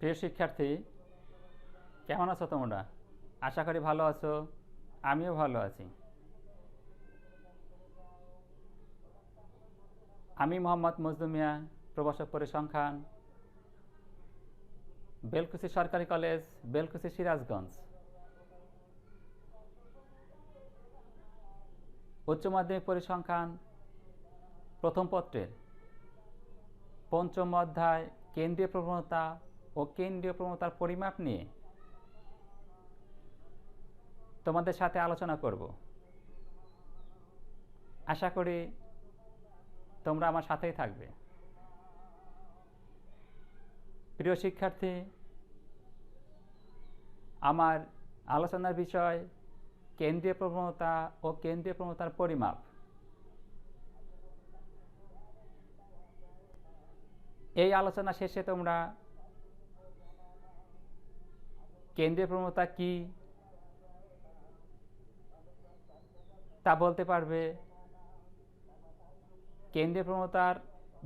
প্রিয় শিক্ষার্থী, কেমন আছো তোমরা? আশা করি ভালো আছো। আমিও ভালো আছি। আমি মোহাম্মদ মজনু মিয়া, প্রভাষক পরিসংখ্যান, বেলকুচি সরকারি কলেজ, বেলকুচি, সিরাজগঞ্জ। উচ্চ মাধ্যমিক পরিসংখ্যান প্রথম পত্রের পঞ্চম অধ্যায় কেন্দ্রীয় প্রবণতা ও কেন্দ্রীয় প্রবণতার পরিমাপ নিয়ে তোমাদের সাথে আলোচনা করব। আশা করি তোমরা আমার সাথেই থাকবে। প্রিয় শিক্ষার্থী, আমার আলোচনার বিষয় কেন্দ্রীয় প্রবণতা ও কেন্দ্রীয় প্রবণতার পরিমাপ। এই আলোচনা শেষে তোমরা কেন্দ্রীয় প্রবণতা কি তা বলতে পারবে, কেন্দ্রীয় প্রবণতার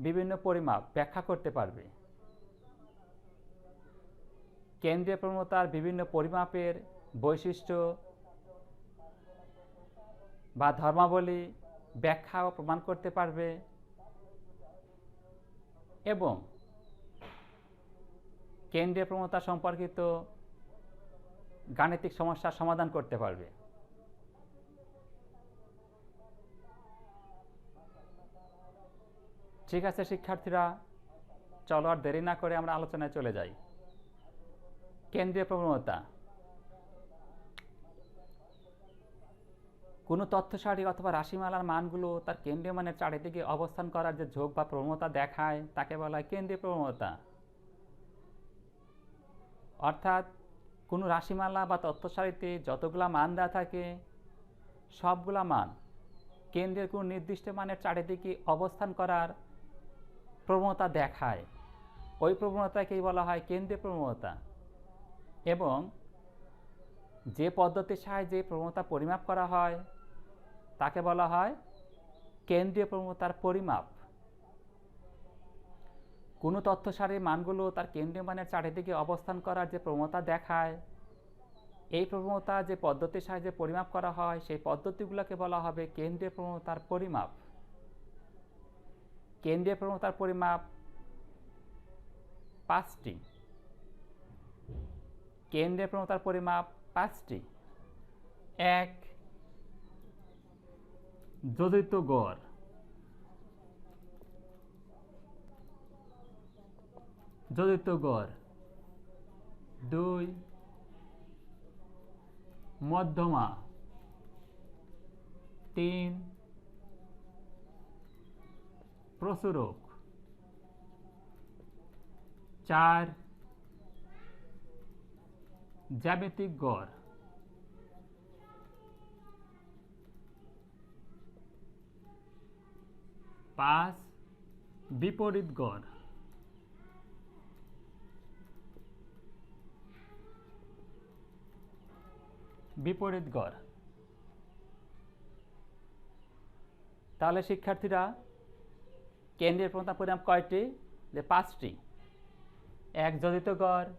বিভিন্ন পরিমাপ ব্যাখ্যা করতে পারবে, কেন্দ্রীয় প্রবণতার বিভিন্ন পরিমাপের বৈশিষ্ট্য বা ধর্মাবলী ব্যাখ্যা ও প্রমাণ করতে পারবে এবং কেন্দ্রীয় প্রবণতা সম্পর্কিত গাণিতিক সমস্যার সমাধান করতে পারবে। ঠিক আছে শিক্ষার্থীরা, চলো আর দেরি না করে আমরা আলোচনায় চলে যাই। কেন্দ্রীয় প্রবণতা কোনো তথ্য সারি অথবা রাশিমালার মানগুলো তার কেন্দ্রীয় মানের চারিদিকে অবস্থান করার যে ঝোঁক বা প্রবণতা দেখায় তাকে বলা হয় কেন্দ্রীয় প্রবণতা। অর্থাৎ কোনো রাশিমালা বা তথ্য সারিতে যতগুলা মান দেওয়া থাকে সবগুলা মান কেন্দ্রের কোনো নির্দিষ্ট মানের চারিদিকে অবস্থান করার প্রবণতা দেখায়, ওই প্রবণতাকেই বলা হয় কেন্দ্রীয় প্রবণতা। এবং যে পদ্ধতির সাহায্যে প্রবণতা পরিমাপ করা হয় তাকে বলা হয় কেন্দ্রীয় প্রবণতার পরিমাপ। কোনো তথ্য সারির মানগুলো তার কেন্দ্রীয় মানের চারিদিকে অবস্থান করার যে প্রবণতা দেখায়, এই প্রবণতা যে পদ্ধতির সাহায্যে পরিমাপ করা হয় সেই পদ্ধতিগুলোকে বলা হবে কেন্দ্রীয় প্রবণতার পরিমাপ। কেন্দ্রীয় প্রবণতার পরিমাপ পাঁচটি। কেন্দ্রীয় প্রবণতার পরিমাপ পাঁচটি। এক, যোজিত গড়। যোজিত গড়। দুই, মধ্যমা। তিন, প্রচুরক। চার, জ্যামিতিক গড়। পাঁচ, বিপরীত গড়। বিপরীত গড়। তাহলে শিক্ষার্থীরা, কেন্দ্রীয় প্রবণতার পরিমাপ কয়টি? যে পাঁচটি। এক, যোজিত গড়।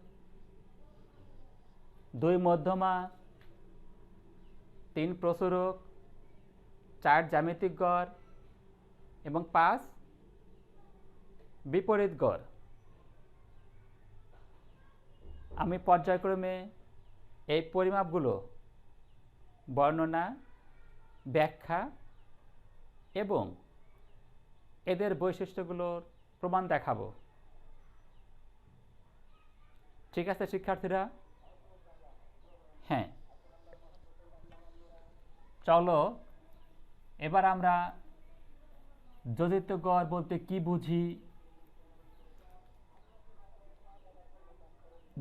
দুই, মধ্যমা। তিন, প্রচুরক। চার, জ্যামিতিক গড়। এবং পাঁচ, বিপরীত গড়। আমি পর্যায়ক্রমে এই পরিমাপগুলো বর্ণনা, ব্যাখ্যা এবং এদের বৈশিষ্ট্যগুলোর প্রমাণ দেখাবো। ঠিক আছে শিক্ষার্থীরা? হ্যাঁ, চলো এবার আমরা যোজিত গড় বলতে কি বুঝি,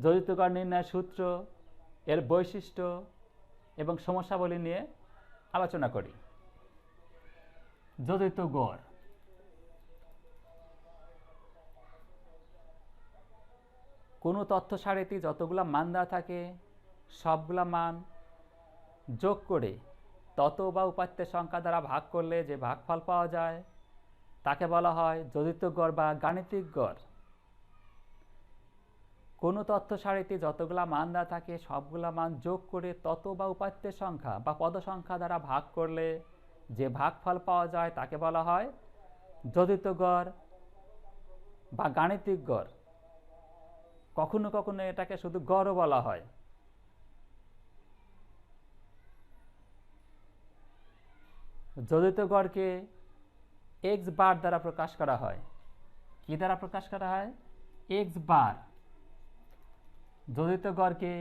যোজিত গড় নির্ণয়ের সূত্র, এর বৈশিষ্ট্য এবং সমস্যাবলী নিয়ে আলোচনা করি। যোজিত গড় কোনো তথ্য সারিতে যতগুলা মান দেওয়া থাকে সবগুলা মান যোগ করে তত বা উপাত্তের সংখ্যা দ্বারা ভাগ করলে যে ভাগফল পাওয়া যায় তাকে বলা হয় যোজিত গড় বা গাণিতিক গড়। কোনো তথ্য সারিতে যতগুলা মান দেওয়া থাকে সবগুলা মান যোগ করে তত বা উপাত্তের সংখ্যা বা পদ সংখ্যা দ্বারা ভাগ করলে যে ভাগফল পাওয়া যায় তাকে বলা হয় যোজিত গড় বা গাণিতিক গড়। কখনো কখনো এটাকে শুধু গড়ও বলা হয়। যোজিত গড়কে x বার দ্বারা প্রকাশ করা হয়। কি দ্বারা প্রকাশ করা হয়? x বার। যোজিত গড়কে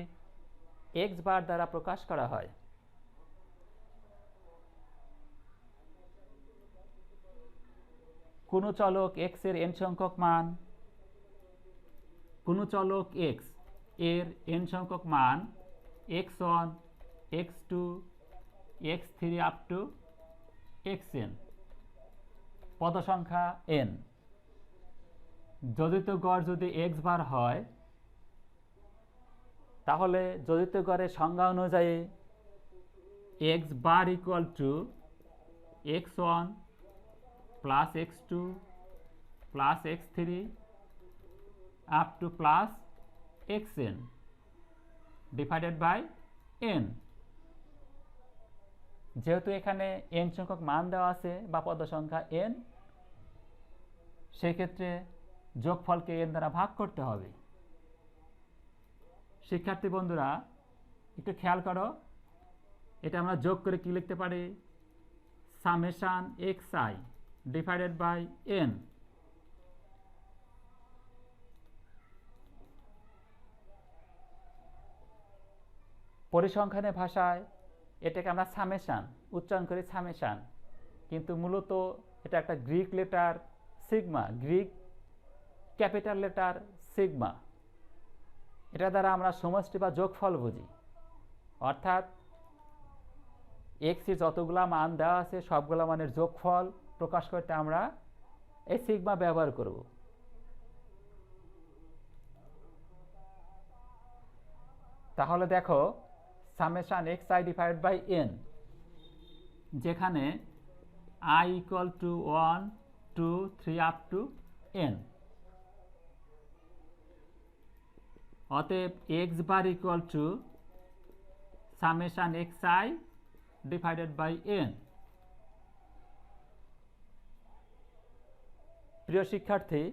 x বার দ্বারা প্রকাশ করা হয়। কোনো চলক x এর n সংখ্যক মান, কোনো চলক x এর n সংখ্যক মান x1, x2, x3 up two xn, পদ সংখ্যা n। যোজিত গড় যদি x বার হয় তাহলে যোজিত গড়ের সংজ্ঞা অনুযায়ী x bar equal to x1 plus x2 plus x3 up to plus xn divided by n। যেহেতু এখানে n সংখ্যক মান দেওয়া আছে বা পদ সংখ্যা n, সেক্ষেত্রে যোগফলকে n দ্বারা ভাগ করতে হবে। শিক্ষার্থী বন্ধুরা একটু খেয়াল করো, এটা আমরা যোগ করে কি লিখতে পারি? Summation xi divided by n। পরিসংখ্যানের ভাষায় এটাকে আমরা সামেশন উচ্চারণ করি সামেশন, কিন্তু মূলত এটা একটা Greek letter sigma, Greek capital letter sigma. এটা দ্বারা আমরা সমষ্টি বা যোগফল বুঝি। অর্থাৎ x এর যতগুলা মান দেওয়া আছে সবগুলা মানের যোগফল প্রকাশ করতে আমরা এই সিগমা ব্যবহার করব। তাহলে দেখো summation xi divided by n, যেখানে i equal to 1, 2, 3 up to n। অতএব x bar equal to summation xi divided by n। প্রিয় শিক্ষার্থী,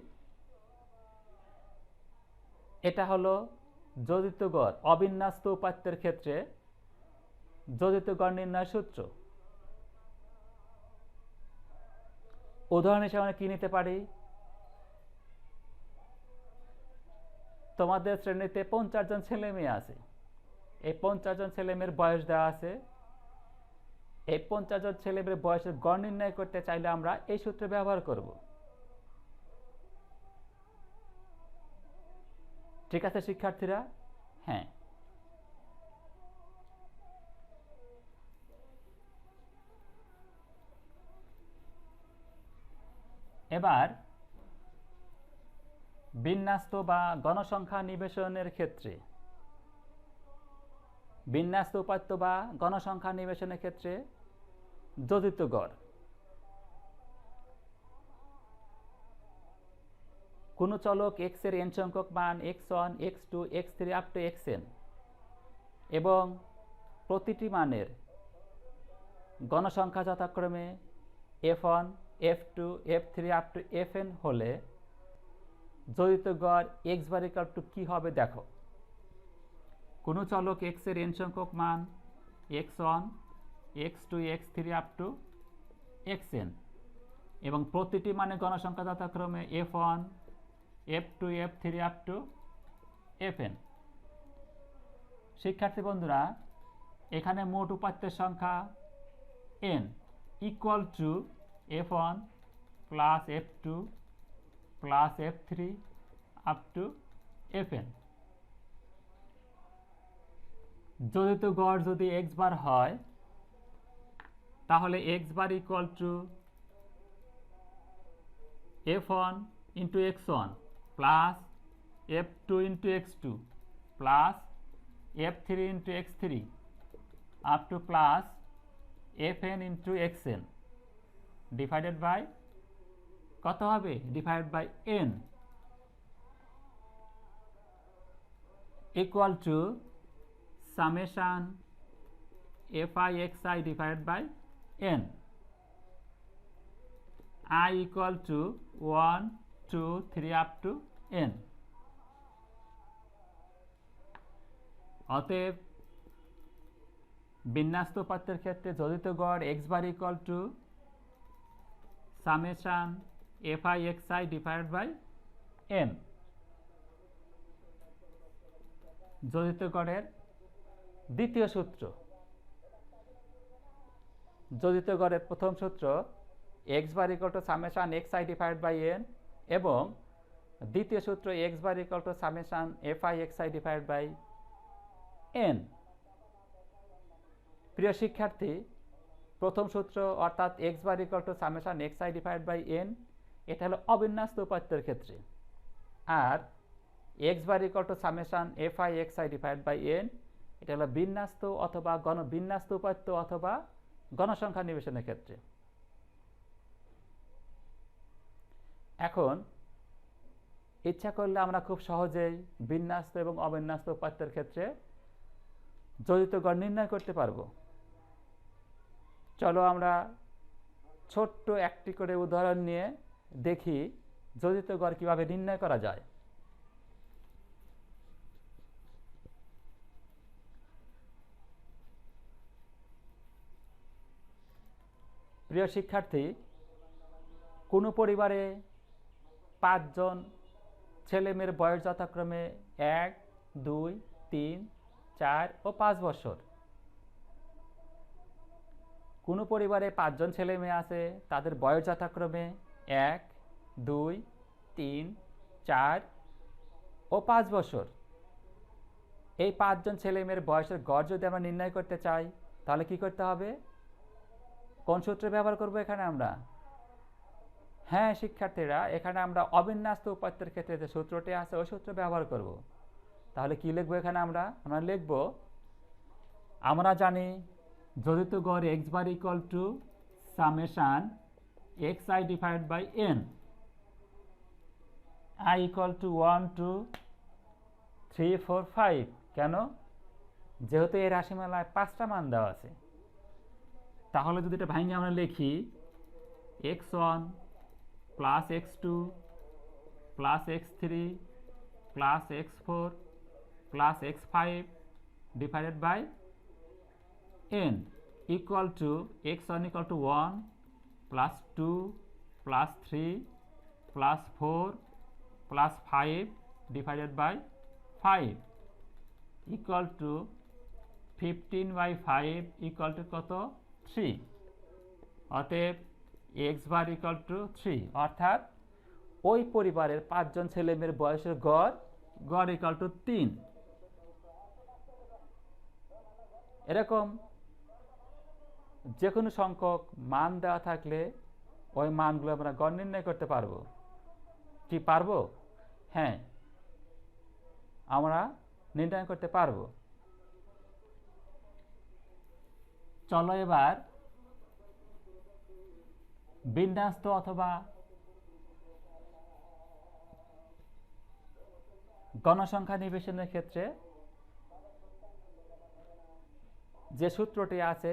এটা হলো যোজিত গড় অবিন্যস্ত উপাত্তের ক্ষেত্রে যোজিত গড় নির্ণয় সূত্র। উদাহরণ হিসেবে আমরা কি নিতে পারি? তোমাদের শ্রেণীতে 50 জন ছেলে মেয়ে আছে। এই 50 জন ছেলে মেয়ের বয়স দেওয়া আছে। এই 50 জন ছেলে মেয়ের বয়সের গড় নির্ণয় করতে চাইলে আমরা এই সূত্র ব্যবহার করব। ঠিক আছে শিক্ষার্থীরা? হ্যাঁ। এবার বিন্যস্ত বা গণসংখ্যা নিবেশনের ক্ষেত্রে, বিন্যস্ত উপাত্ত বা গণসংখ্যা নিবেশনের ক্ষেত্রে যোজিত গড়। কোনো চলক x এর n সংখ্যক মান x1, x2, x3 up two xn এবং প্রতিটি মানের গণসংখ্যা যথাক্রমে f1, f2, f3 up to fn হলে যোজিত গড় x বার ইকুয়াল টু কি হবে দেখো। কোনো চলক x এর n সংখ্যক মান x1, x2, x3 up two xn এবং প্রতিটি মানের গণসংখ্যা যথাক্রমে f1, f2, f3 up to fn। শিক্ষার্থী বন্ধুরা, এখানে মোট উপাত্তের সংখ্যা n equal to f1 plus f2 plus f3 up to fn। যোজিত গড় যদি x বার হয় তাহলে x bar equal to f1 into x1 plus f2 into x2 plus f3 into x3 up to plus fn into xn divided by কত হবে? Divided by n। equal to summation fi xi divided by n. I equal to 1 2 3 up to n. অতএব বিন্যস্ত উপাত্তের ক্ষেত্রে যোজিত গড় x bar equal to summation fi xi divided by n। যোজিত গড়ের দ্বিতীয় সূত্র। যোজিত গড়ের প্রথম সূত্র x bar equal to summation xi divided by n এবং দ্বিতীয় সূত্র x bar equal to summation fi xi divided by n। প্রিয় শিক্ষার্থী, প্রথম সূত্র অর্থাৎ x bar equal to summation xi divided by n এটা হলো অবিন্যস্ত উপাত্তের ক্ষেত্রে, আর x bar equal to summation fi xi divided by n এটা হলো বিন্যস্ত অথবা বিন্যস্ত উপাত্ত অথবা গণসংখ্যা নিবেশনের ক্ষেত্রে। এখন ইচ্ছা করলে আমরা খুব সহজেই বিন্যস্ত এবং অবিন্যস্ত উপাত্তের ক্ষেত্রে যোজিত গড় নির্ণয় করতে পারব। চলো আমরা ছোট্ট একটি করে উদাহরণ নিয়ে দেখি যোজিত গড় কিভাবে নির্ণয় করা যায়। প্রিয় শিক্ষার্থী, কোনো পরিবারে 5 জন ছেলেমেয়ের বয়স যথাক্রমে 1 2 3 4 ও 5 বছর। কোনো পরিবারে 5 জন ছেলে মেয়ে আছে, তাদের বয়স যথাক্রমে 1 2 3 4 ও 5 বছর। এই 5 জন ছেলে মেয়ের বয়সের গড় যদি আমরা নির্ণয় করতে চাই তাহলে কি করতে হবে? কোন সূত্র ব্যবহার করব এখানে আমরা? হ্যাঁ শিক্ষার্থীরা, এখানে আমরা অবিন্যস্ত উপাত্তের ক্ষেত্রে যে সূত্রটি আছে ওই সূত্র ব্যবহার করব। তাহলে কি লিখবো এখানে? আমরা লিখব, আমরা জানি যোজিত গড় x bar equal to summation xi divided by n। i equal to 1 2 3 4 5। কেন? যেহেতু এই রাশিমালায় 5টা মান দেওয়া আছে, তাহলে যদি এটা ভাঙে আমরা লিখি x1 plus x2 plus x3 plus x4 plus x5 divided by n equal to x1 equal to 1 plus 2 plus 3 plus 4 plus 5 divided by 5 equal to 15 by 5 equal to কত? 3। অতএব x বার ইকুয়াল টু 3, অর্থাৎ ওই পরিবারের 5 জন ছেলে মেয়ের বয়সের গড় equal to 3। এরকম যে কোনো সংখ্যক মান দেওয়া থাকলে ওই মানগুলো আমরা গড় নির্ণয় করতে পারবো। কি পারবো? হ্যাঁ, আমরা নির্ণয় করতে পারবো। চলো এবার বিন্যস্ত অথবা গণসংখ্যা নিবেশনের ক্ষেত্রে যে সূত্রটি আছে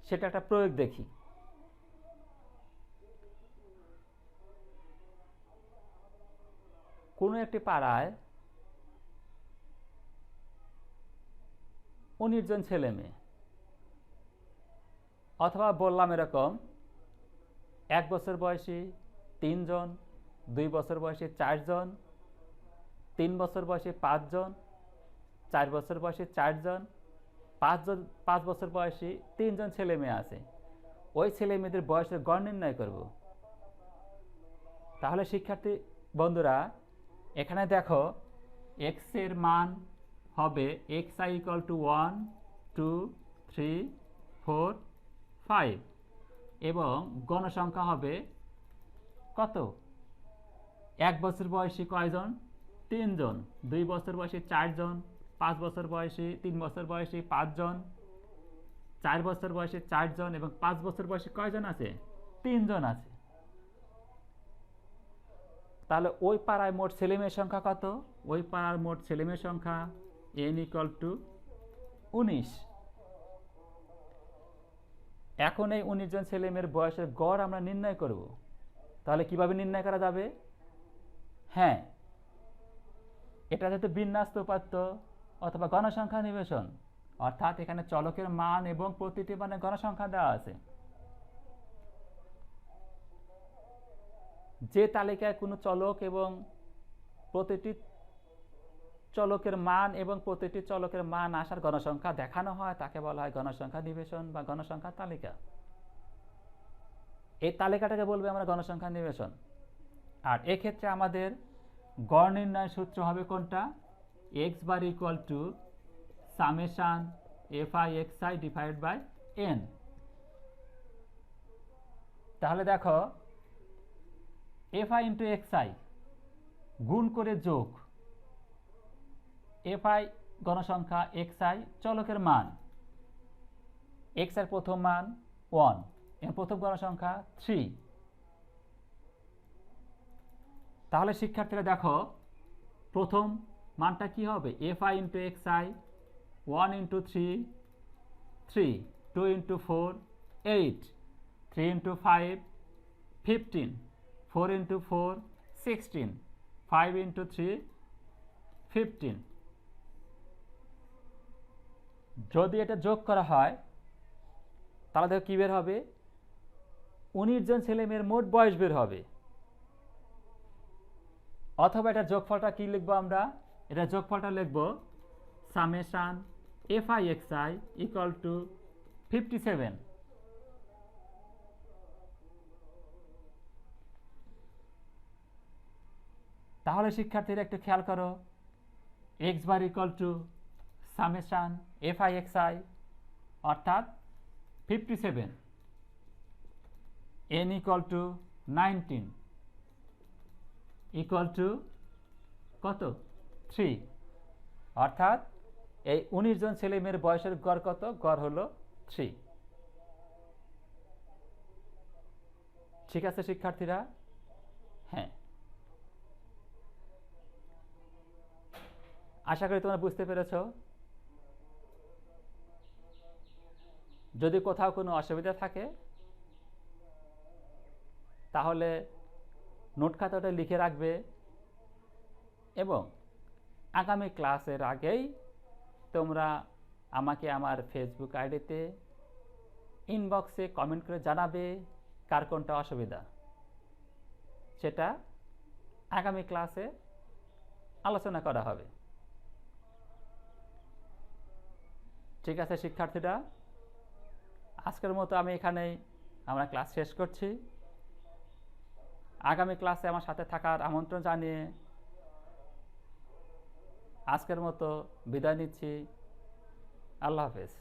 সেটা একটা প্রয়োগ দেখি। কোনো একটি পাড়ায় 19 জন ছেলে মেয়ে, অথবা বললাম এরকম 1 বছর বয়সী 3 জন, 2 বছর বয়সী 4 জন, 3 বছর বয়সী 5 জন, 4 বছর বয়সী 4 জন, 5 বছর বয়সী 3 জন ছেলে মেয়ে আছে। ওই ছেলে মেয়েদের বয়সের গড় নির্ণয় করব। তাহলে শিক্ষার্থী বন্ধুরা, এখানে দেখো x এর মান হবে xi ইকুয়াল টু 1 2 3 4 5 এবং গণসংখ্যা হবে কত? 1 বছর বয়সী কয়জন? 3 জন, 2 বছর বয়সী 4 জন, 5 বছর বয়সী 3 বছর বয়সী 5 জন, 4 বছর বয়সী 4 জন এবং 5 বছর বয়সী কয়জন আছে? 3 জন আছে। তাহলে ওই পাড়ায় মোট ছেলেমেয়ের সংখ্যা কত? ওই পাড়ার মোট ছেলেমেয়ের সংখ্যা n = 19। এখন এই 19 জন ছেলেমেয়ের বয়সের গড় আমরা নির্ণয় করব। তাহলে কিভাবে নির্ণয় করা যাবে? হ্যাঁ, এটা যেহেতু বিন্যাস্ত উপাত্ত অথবা গণসংখ্যা নিবেশন, অর্থাৎ এখানে চলকের মান এবং প্রতিটি মানের গণসংখ্যা দেওয়া আছে। যে তালিকায় কোনো চলক এবং প্রতিটি চলকের মান এবং প্রতিটি চলকের মান আসার গণসংখ্যা দেখানো হয় তাকে বলা হয় গণসংখ্যা নিবেশন বা গণসংখ্যা তালিকা। এই তালিকাটাকে বলবে আমরা গণসংখ্যা নিবেশন। আর এক্ষেত্রে আমাদের গড় নির্ণয়ের সূত্র হবে কোনটা? x bar equal to summation fi(xi) divide by n। তাহলে দেখো fi ইন্টু xi গুণ করে যোগ fi গণসংখ্যা, xi চলকের মান, x এর প্রথম মান 1, এর প্রথম গণসংখ্যা 3। তাহলে শিক্ষার্থীরা দেখো প্রথম মানটা কি হবে? fi into xi 1 into 3 3, 2 into 4 8, 3 into 5 15, 4 into 4 16, 5 into 3 15। যদি এটা যোগ করা হয় তাহলে দেখো কী বের হবে? 19 জন ছেলেমেয়ের মোট বয়স বের হবে। অথবা এটার যোগফলটা কি লিখবো আমরা? এটা যোগফলটা লিখব সামেশন fi(xi) ইকুয়াল টু 57। তাহলে শিক্ষার্থীরা একটু খেয়াল করো, x bar equal to summation fi(xi) অর্থাৎ 57, n equal two 19 equal to কত? 3। অর্থাৎ এই 19 জন ছেলেমেয়ের বয়সের গড় কত? গড় হলো 3। ঠিক আছে শিক্ষার্থীরা? হ্যাঁ, আশা করি তোমরা বুঝতে পেরেছ। যদি কোথাও কোনো অসুবিধা থাকে তাহলে নোট খাতাটা লিখে রাখবে এবং আগামী ক্লাসের আগেই তোমরা আমাকে আমার ফেসবুক আইডিতে ইনবক্সে কমেন্ট করে জানাবে কার কোনটা অসুবিধা। সেটা আগামী ক্লাসে আলোচনা করা হবে। ঠিক আছে শিক্ষার্থীরা, আজকের মতো আমি এখানেই আমরা ক্লাস শেষ করছি। আগামী ক্লাসে আমার সাথে থাকার আমন্ত্রণ জানিয়ে আজকের মতো বিদায় নিচ্ছি। আল্লাহ হাফেজ।